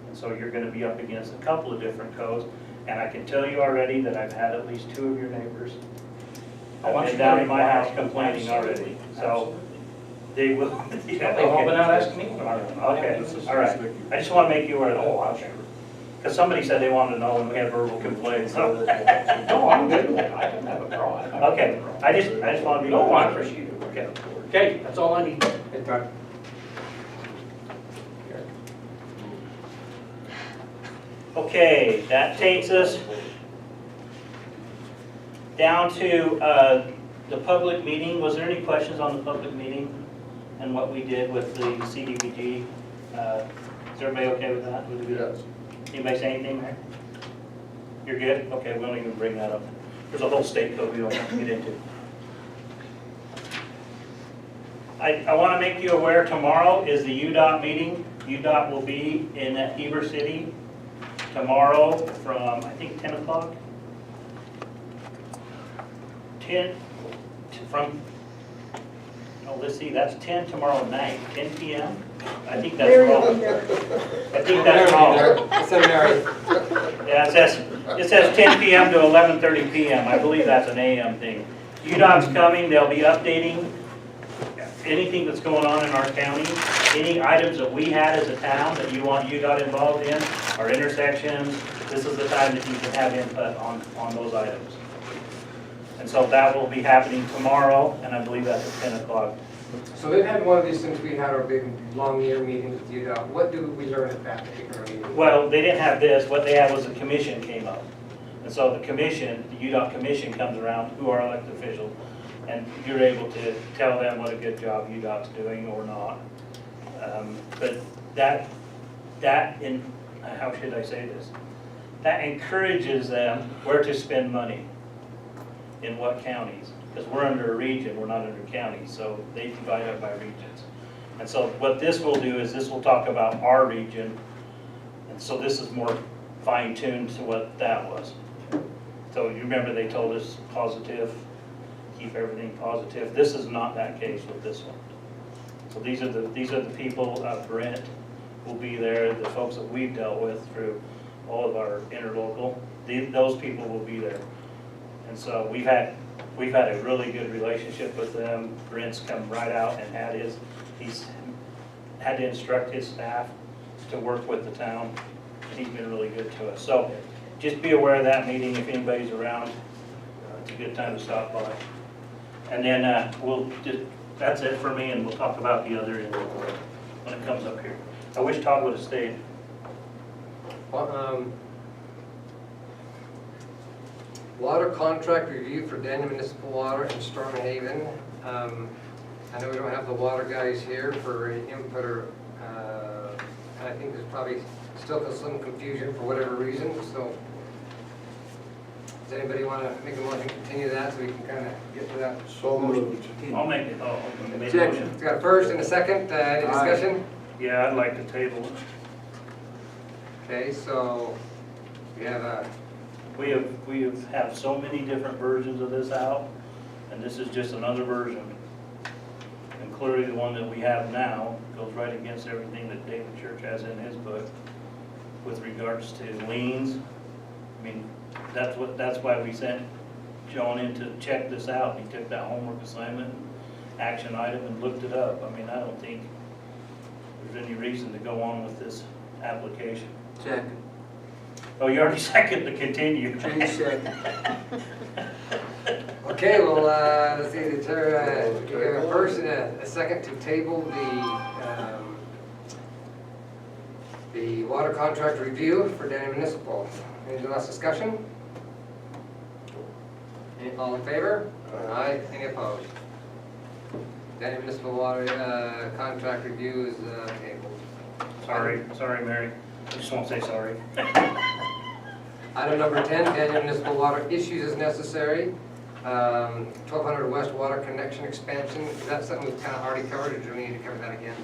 And so you're gonna be up against a couple of different codes, and I can tell you already that I've had at least 2 of your neighbors have been down in my house complaining already, so they will. Yeah, they've all been out asking me. Okay, all right. I just want to make you aware of that. Oh, I'm sure. Because somebody said they wanted to know when we had verbal complaints, so. No, I'm good with it. I don't have a problem. Okay, I just want to be. No, I appreciate it. Okay. Okay, that's all I need. Hey, Doug. Okay, that takes us down to the public meeting, was there any questions on the public meeting and what we did with the CDBG? Is everybody okay with that? With the- Yes. Anybody say anything there? You're good? Okay, we don't even bring that up. There's a whole state code we don't have to get into. I want to make you aware, tomorrow is the UDOT meeting. UDOT will be in Heber City tomorrow from, I think, 10 o'clock. 10, from, oh, let's see, that's 10 tomorrow night, 10 p.m. I think that's Mary will wrong. be there. I think that's wrong. Seminary. Yeah, it says 10 p.m. to 11:30 p.m. I believe that's an a.m. thing. UDOT's coming, they'll be updating anything that's going on in our county, any items that we had as a town that you want UDOT involved in, our intersections. This is the time that you can have input on those items. And so that will be happening tomorrow, and I believe that's at 10 o'clock. So they've had one of these since we had our big, long year meeting with UDOT. What do we learn at that particular meeting? Well, they didn't have this, what they had was a commission came up. And so the commission, the UDOT commission comes around, who are elected officials, and you're able to tell them what a good job UDOT's doing or not. But how should I say this? That encourages them where to spend money, in what counties. Because we're under a region, we're not under counties, so they divide up by regions. And so what this will do is this will talk about our region, and so this is more fine-tuned to what that was. So you remember they told us positive, keep everything positive. This is not that case with this one. So these are the people, Brent will be there, the folks that we've dealt with through all of our interlocal, those people will be there. And so we've had a really good relationship with them. Brent's come right out and he's had to instruct his staff to work with the town. He's been really good to us. So just be aware of that meeting if anybody's around. It's a good time to stop by. And then that's it for me, and we'll talk about the other when it comes up here. I wish Todd would have stayed. Water contract review for Daniel Municipal Water and Storm Haven. I know we don't have the water guys here for input or, and I think there's probably still some confusion for whatever reason, so. Does anybody want to make a motion to continue that so we can kind of get to that? So moved. I'll make it, make a Check. motion. It's got a first and a second, any discussion? Yeah, I'd like to table it. Okay, so we have a, We have so many different versions of this out, and this is just another version. And clearly the one that we have now goes right against everything that David Church has in his book with regards to liens. I mean, that's why we sent John in to check this out. He took that homework assignment, action item, and looked it up. I mean, I don't think there's any reason to go on with this application. Second. Oh, you already seconded to continue. Change second. okay, well, let's see, we have a first and a second to table the water contract review for Daniel Municipal. Any last discussion? All in favor? Aye. Any opposed? Daniel Municipal Water contract review is tabled. Sorry, Mary. I just won't say sorry. Item number 10, Daniel Municipal Water issues as necessary. 1200 West Water Connection Expansion. Is that something we've kind of already covered, or do we need to cover that again?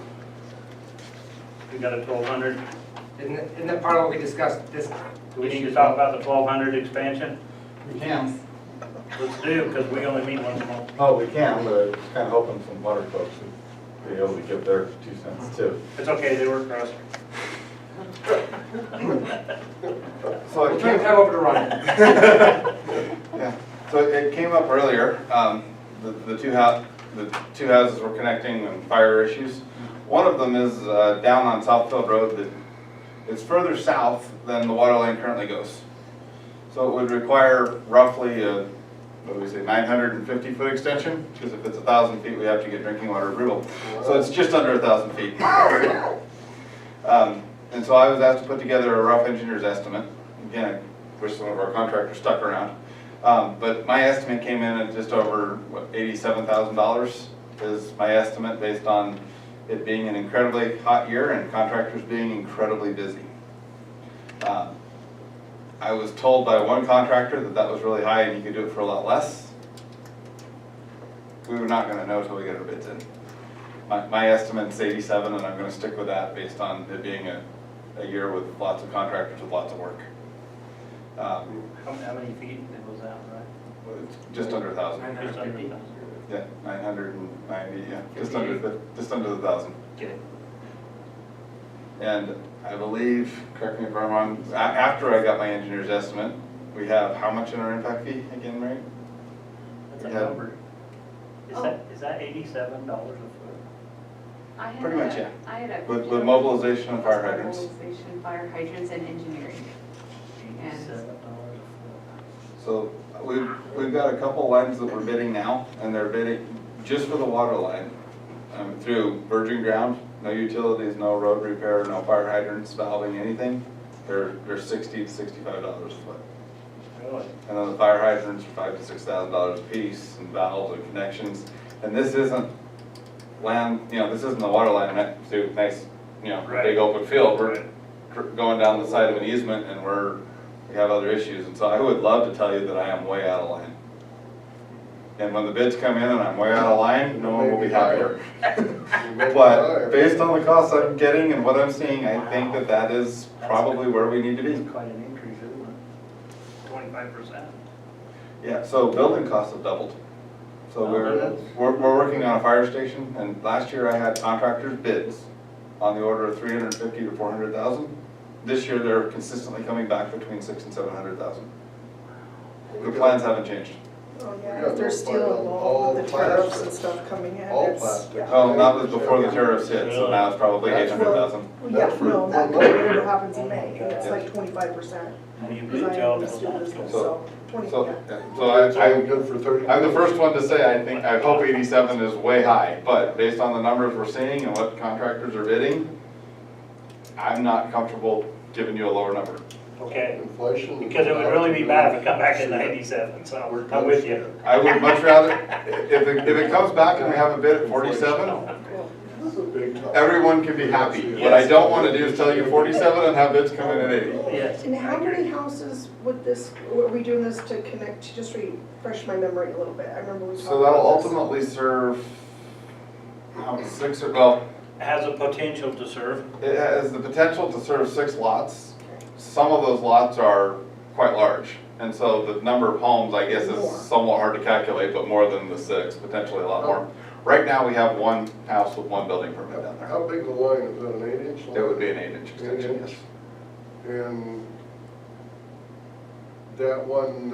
We got a 1200. Isn't that part of what we discussed this time? Do we need to talk about the 1200 expansion? We can. Let's do, because we only meet once a month. Oh, we can, but I was kind of hoping some water folks would be able to give their 2 cents too. It's okay, they work for us. So We'll turn the time over to Ron. Yeah, so it came up earlier, the two houses were connecting and fire issues. One of them is down on Southfield Road that it's further south than the water line currently goes. So it would require roughly a, what do we say, 950-foot extension, because if it's 1,000 feet, we have to get drinking water approval. So it's just under 1,000 feet. And so I was asked to put together a rough engineer's estimate. Again, I wish some of our contractors stuck around. But my estimate came in at just over, what, $87,000 is my estimate based on it being an incredibly hot year and contractors being incredibly busy. I was told by one contractor that that was really high and he could do it for a lot less. We were not gonna know until we get our bids in. My estimate's 87 and I'm gonna stick with that based on it being a year with lots of contractors with lots of work. How many feet was that, right? It's just under 1,000. Just under 1,000. Yeah, 990, yeah, just under the 1,000. Okay. And I believe, correct me if I'm wrong, after I got my engineer's estimate, we have how much in our impact fee again, right? That's a Yeah. number. Is that $87 a foot? I had Pretty much, yeah. I had a. With mobilization of fire hydrants. Mobilization, fire hydrants and engineering. $87 a foot. So we've got a couple lines that we're bidding now, and they're bidding just for the water line through virgin ground, no utilities, no road repair, no fire hydrants, valving, anything. They're $60 to $65 a foot. Really? And then the fire hydrants are $5,000 to $6,000 a piece, and valves and connections. And this isn't land, this isn't the water line to nice, Right. big open field. We're Right. going down the side of an easement, and we have other issues. And so I would love to tell you that I am way out of line. And when the bids come in and I'm way out of line, no one will be happier. But based on the costs I'm getting and what I'm seeing, I think that is probably where we need to be. That's quite an increase, isn't it? 25%. Yeah, so building costs have doubled. So Oh, we're that's- working on a fire station, and last year I had contractors bids on the order of 350 to 400,000. This year they're consistently coming back between 600,000 and 700,000. The plans haven't changed. Oh, yeah, We got if there's no steel plan, involved all with the tariffs plastic. and stuff coming in, All it's, plastic. yeah. Oh, that was before the tariffs hit, so now it's probably That's 800,000. Well, yeah, That's for no, that one whatever month. happens in May, and it's Yeah. like 25%. And you Because bid I job am a on steel that. business, So- so 20, So, yeah. yeah, so It's only good for 30. I'm the first one to say I hope 87 is way high, but based on the numbers we're seeing and what contractors are bidding, I'm not comfortable giving you a lower number. Okay, Inflation. because it would really be bad if it come back at 97, so I'm with you. I would much rather, if it comes back and we have a bid at 47, This is a big time. everyone can be happy. What I don't want to do is tell you 47 and have bids come in at 80. Yes. And how many houses would this, are we doing this to connect, just refresh my memory a little bit, I remember we talked So that'll about this. ultimately serve, 6 or, well, Has a potential to serve. it has the potential to serve 6 lots. Some of those lots are quite large, and so the number of homes, I guess, More. is somewhat hard to calculate, but more than the 6, potentially a lot more. Right now, we have one house with one building permit down there. How big the line, is that an 8-inch line? It would be an 8-inch extension, 8-inch? yes. And that one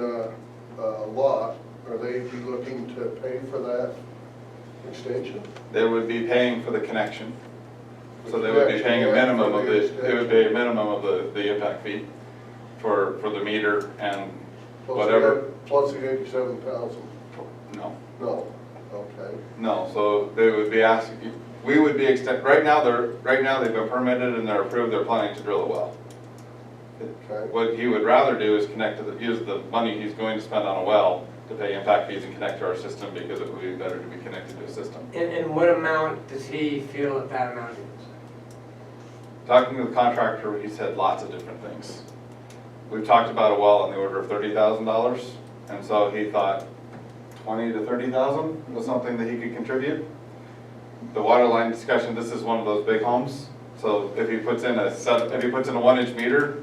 lot, are they be looking to pay for that extension? They would be paying for the connection, so they would be paying a minimum of it would be a minimum of the impact fee for the meter and whatever. Plus the 87,000? No, No, okay. no, so they would be asking, we would be right now they've been permitted and they're approved, they're planning to drill a well. Okay. What he would rather do is use the money he's going to spend on a well to pay impact fees and connect to our system, because it would be better to be connected to a system. And what amount does he feel that amount is? Talking to the contractor, he said lots of different things. We've talked about a well on the order of $30,000, and so he thought 20 to 30,000 was something that he could contribute. The water line discussion, this is one of those big homes, so if he puts in a 1-inch meter,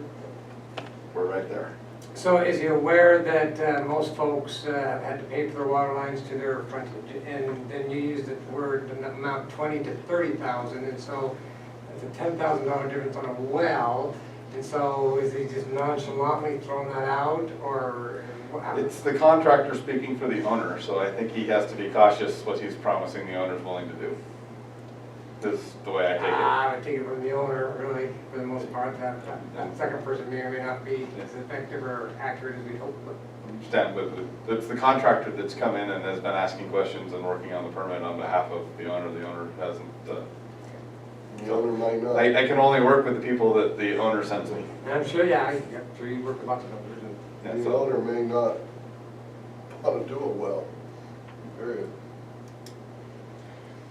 we're right there. So is he aware that most folks have had to pay for their water lines to their frontage? And then you used the word, the amount 20 to 30,000, and so it's a $10,000 difference on a well. And so is he just nonchalantly throwing that out, or what happened? It's the contractor speaking for the owner, so I think he has to be cautious what he's promising the owner's willing to do. This is the way I take it. I would take it from the owner, really, for the most part. That second person may or may not be as effective or accurate as we hope. But Understand, but it's the contractor that's come in and has been asking questions and working on the permit on behalf of the owner. The owner hasn't, The owner might not. I can only work with the people that the owner sends me. And I'm sure, yeah, I'm sure you work with lots of others. And Yeah, The so- owner may not how to do a well, period.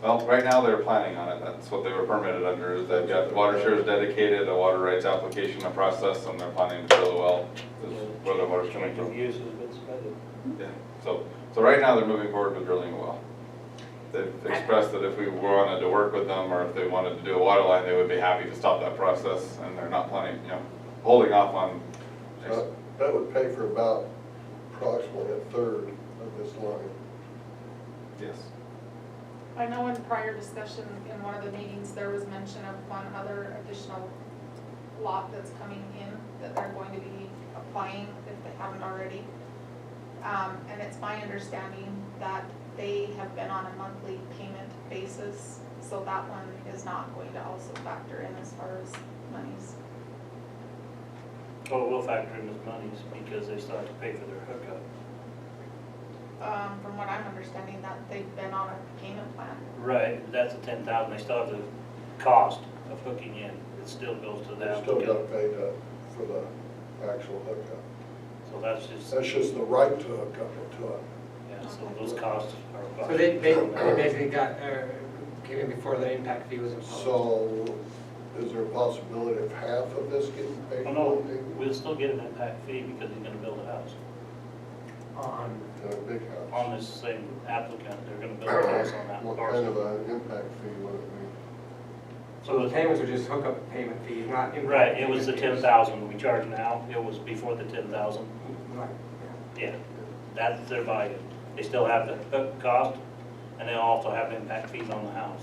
Well, right now they're planning on it, that's what they were permitted under, is they've got water shares dedicated, a water rights application, a process, and they're planning to drill a well, is where the water's coming Change of from. use has been submitted. Yeah, so right now they're moving forward with drilling a well. They've expressed that if we wanted to work with them, or if they wanted to do a water line, they would be happy to stop that process, and they're not planning, holding off on. That would pay for about approximately a third of this line. Yes. I know in prior discussion, in one of the meetings, there was mention of one other additional lot that's coming in that they're going to be applying if they haven't already. And it's my understanding that they have been on a monthly payment basis, so that one is not going to also factor in as far as monies. Oh, we'll factor in as monies because they still have to pay for their hookup. From what I'm understanding, that they've been on a payment plan. Right, that's a 10,000, they still have the cost of hooking in, it still goes to They them. still gotta pay for the actual hookup. So that's just, That's just the right to hook up to it. yeah, so those costs are. So they basically got, came in before the impact fee was imposed. So, is there a possibility of half of this getting paid? Oh, no, we'll still get an impact fee because he's gonna build a house. On, In a big house? On this same applicant, they're gonna build a house on that What kind of parcel. an impact fee would it so the payments are just hookup payment fees, not impact. Right, it was the payment fees. 10,000 we charge now, it was before the 10,000. Right, Yeah, that's their value. They still have the hook cost, and they also have impact fees on the house.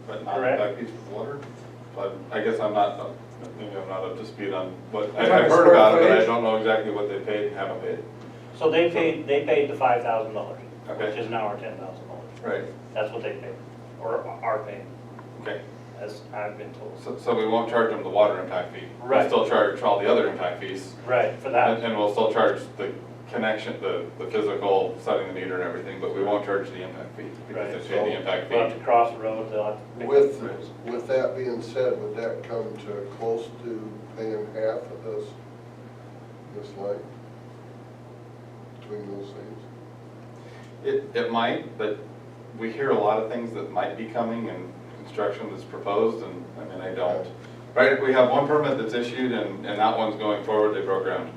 But not Correct. impact fees for water? But I guess I'm not, maybe I'm not up to speed on what, You're talking I've heard square about it, but I footage? don't know exactly what they paid and haven't paid. So they paid the $5,000, Okay. which is now our $10,000. Right, That's what they paid, or are paying, okay. as I've been told. So we won't charge them the water impact fee. We'll Right. still charge all the other impact fees. Right, for that. And we'll still charge the connection, the physical setting the meter and everything, but we won't charge the impact fee because Right. they pay the impact They'll have fee. to cross the road, they'll have to be? pick With, with that being said, would that come to close to paying half of this line? Between those things? It might, but we hear a lot of things that might be coming and construction that's proposed, and I mean, I don't. Right, we have one permit that's issued and that one's going forward, they broke ground.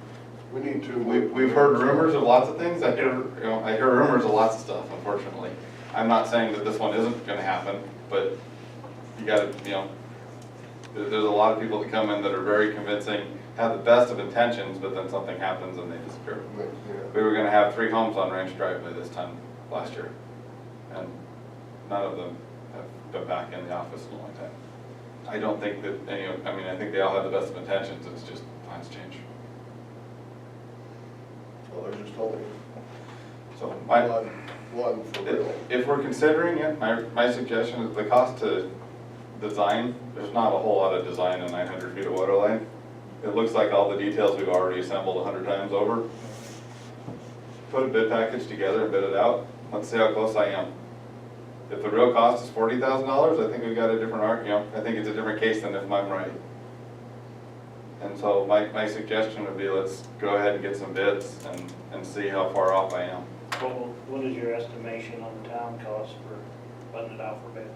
We need to. We've heard rumors of lots of things, I hear rumors of lots of stuff, unfortunately. I'm not saying that this one isn't gonna happen, but you gotta, there's a lot of people that come in that are very convincing, have the best of intentions, but then something happens and they disappear. Yeah. We were gonna have 3 homes on Ranch Drive by this time last year, and none of them have been back in the office in a long time. I don't think that I think they all have the best of intentions, it's just plans change. Well, there's just only So one for real. if we're considering it, my suggestion is the cost to design, there's not a whole lot of design in 900 feet of water line. It looks like all the details we've already assembled 100 times over. Put a bid package together and bid it out, let's see how close I am. If the real cost is $40,000, I think we've got a different I think it's a different case than if I'm right. And so my suggestion would be let's go ahead and get some bids and see how far off I am. What is your estimation on the town cost for putting it out for bid?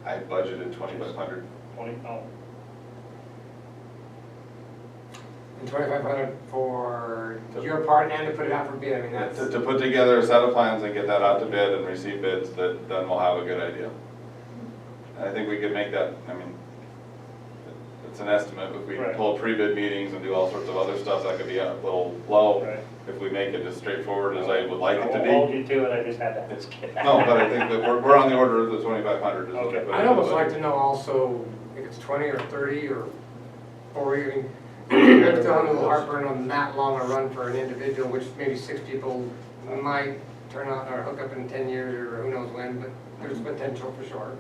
I budgeted 2,500. 20, oh, and 2,500 for your part and to put it out for bid, I mean, that's. To put together a set of plans and get that out to bid and receive bids, then we'll have a good idea. And I think we could make that, it's an estimate, if we Right. hold pre-bid meetings and do all sorts of other stuff, that could be a little low. right. If we make it as straightforward as I would like it to I won't hold be. you to it, I just had to ask it. No, but I think that we're on the order of the 2,500 is what I Okay. put I'd into almost the like budget. to know also if it's 20 or 30 or 40. I'm still having a little heartburn on that long a run for an individual, which maybe 6 people might turn out or hook up in 10 years or who knows when, but there's potential for sure.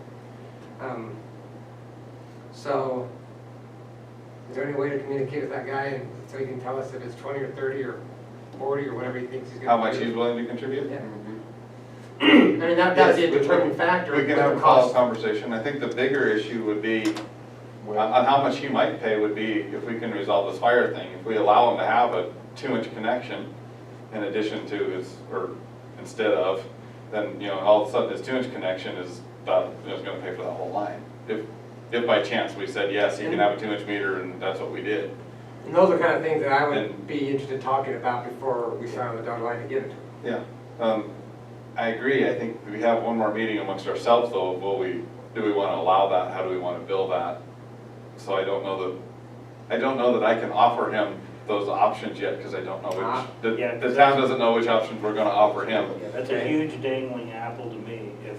So, is there any way to communicate with that guy and so he can tell us if it's 20 or 30 or 40 or whatever he thinks he's gonna How do? much he's willing to contribute? Yeah. I mean, that's Yes, the determining factor. We can but have the a follow-up cost- conversation. I think the bigger issue would be, on how much he might pay would be if we can resolve this fire thing. If we allow him to have a 2-inch connection, in addition to his, or instead of, then, all of a sudden his 2-inch connection is about, is gonna pay for that whole line. If by chance we said, yes, you can have a 2-inch meter, and that's what we did. And those are kind of things that I would be interested in talking about before we sign on the dotted line to give it to them. Yeah, I agree. I think we have one more meeting amongst ourselves though. Do we want to allow that? How do we want to bill that? So I don't know that I can offer him those options yet, because I don't know which, Yeah, the town doesn't know which options we're gonna offer him. That's a huge dangling apple to me, if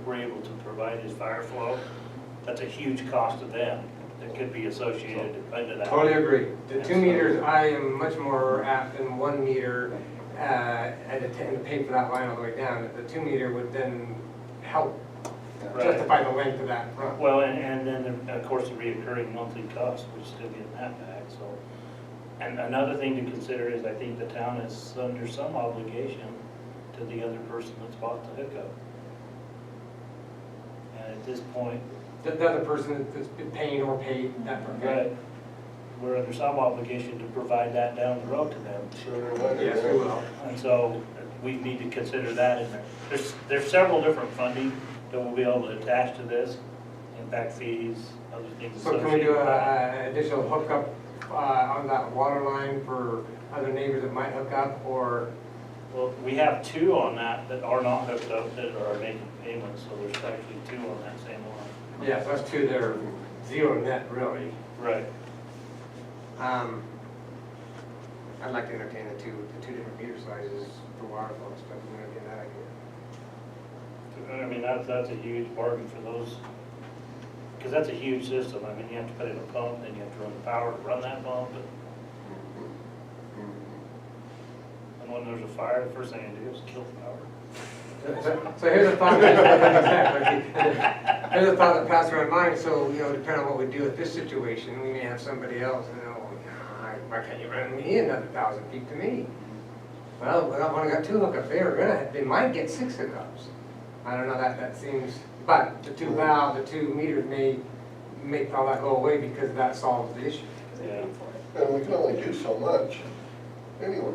we're able to provide his fire flow, that's a huge cost to them that could be associated under that. Totally agree. The 2 meters, I am much more apt than 1 meter, and to pay for that line all the way down. The 2 meter would then help Right. justify the length of that front. Well, and then, of course, the reoccurring monthly cost, we're still getting that back, so. And another thing to consider is I think the town is under some obligation to the other person that's bought the hookup. And at this point, The other person that's been paying or paid that per right, we're under some obligation to provide that down the road to them. Sooner or later. Yes, we will. And so we need to consider that in there. There's several different funding that we'll be able to attach to this, impact fees, other things So can we associated do with that. an additional hookup on that water line for other neighbors that might hook up, or? Well, we have 2 on that are not hooked up that are making payments, so there's actually 2 on that same line. Yeah, so that's 2 that are zero net, really. Right. I'd like to entertain the two different meter sizes for water flow and stuff, I'm entertain that idea. I mean, that's a huge bargain for those, because that's a huge system. I mean, you have to put in a pump, then you have to run the power to run that pump, and when there's a fire, the first thing you do is kill the power. So here's a thought, here's a thought that passed around mine, so, depending on what we do with this situation, we may have somebody else, why can't you run me another 1,000 feet to me? Well, when I got 2 hookups, they might get 6 hookups. I don't know, that seems, but the 2 meters may make all that go away because that solves the issue. Yeah. And we can only do so much anyway.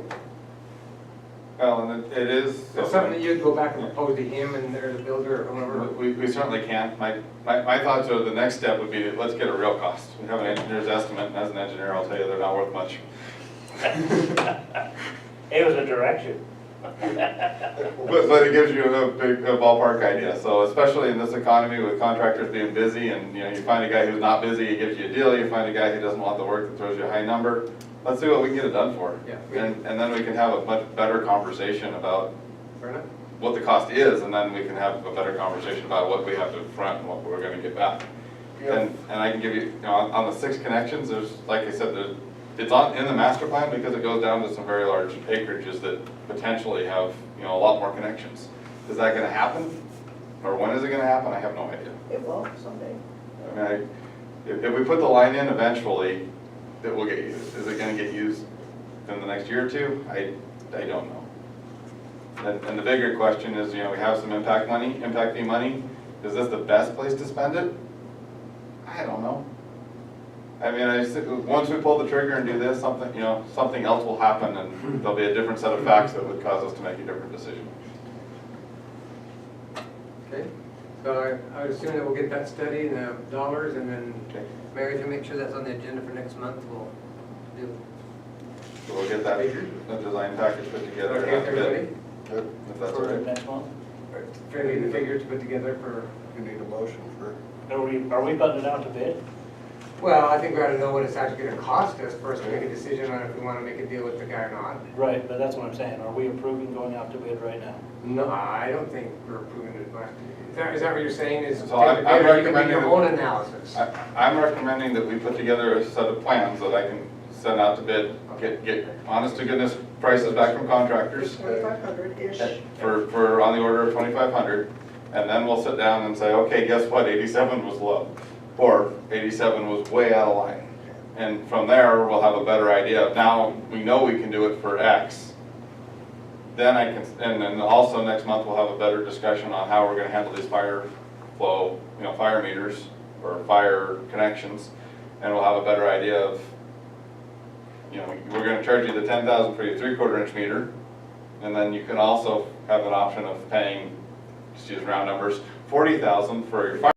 Well, and it is. It's something that you'd go back and propose to him and or the builder or whoever. We certainly can. My thoughts are the next step would be, let's get a real cost. We have an engineer's estimate, and as an engineer, I'll tell you, they're not worth much. It was a direction. But it gives you a ballpark idea. So especially in this economy with contractors being busy, and you find a guy who's not busy, he gives you a deal. You find a guy who doesn't want the work that throws you a high number. Let's see what we can get it done for. Yeah. And then we can have a much better conversation about Fair enough. what the cost is, and then we can have a better conversation about what we have to front and what we're gonna get back. Yeah. And I can give you, on the 6 connections, there's, like I said, it's in the master plan because it goes down to some very large acreages that potentially have, a lot more connections. Is that gonna happen? Or when is it gonna happen? I have no idea. It will someday. I mean, if we put the line in eventually, it will get used. Is it gonna get used in the next year or 2? I don't know. And the bigger question is, we have some impact fee money. Is this the best place to spend it? I don't know. I mean, once we pull the trigger and do this, something else will happen, and there'll be a different set of facts that would cause us to make a different decision. Okay, so I would assume that we'll get that study and the dollars, and then Okay. Mary can make sure that's on the agenda for next month, we'll do. So we'll get that design package put together. Okay, everybody? Good. If that's For okay. next month? Fairly the figures to put together for, You need a motion for, Are we putting it out to bid? well, I think we ought to know what it's actually gonna cost us for us to make a decision on if we wanna make a deal with the guy or not. Right, but that's what I'm saying. Are we approving going out to bid right now? No, I don't think we're approving it, but is that what you're saying, is So I'm take the bid, or you can do recommending your that- own analysis? I'm recommending that we put together a set of plans that I can send out to bid, get honest to goodness prices back from contractors 2,500-ish. for on the order of 2,500, and then we'll sit down and say, okay, guess what, 87 was low, or 87 was way out of line. And from there, we'll have a better idea of, now we know we can do it for X. Then and then also next month, we'll have a better discussion on how we're gonna handle these fire flow, fire meters or fire connections. And we'll have a better idea of, we're gonna charge you the 10,000 for your 3/4 inch meter, And then you can also have an option of paying, just use round numbers, 40,000 for your fire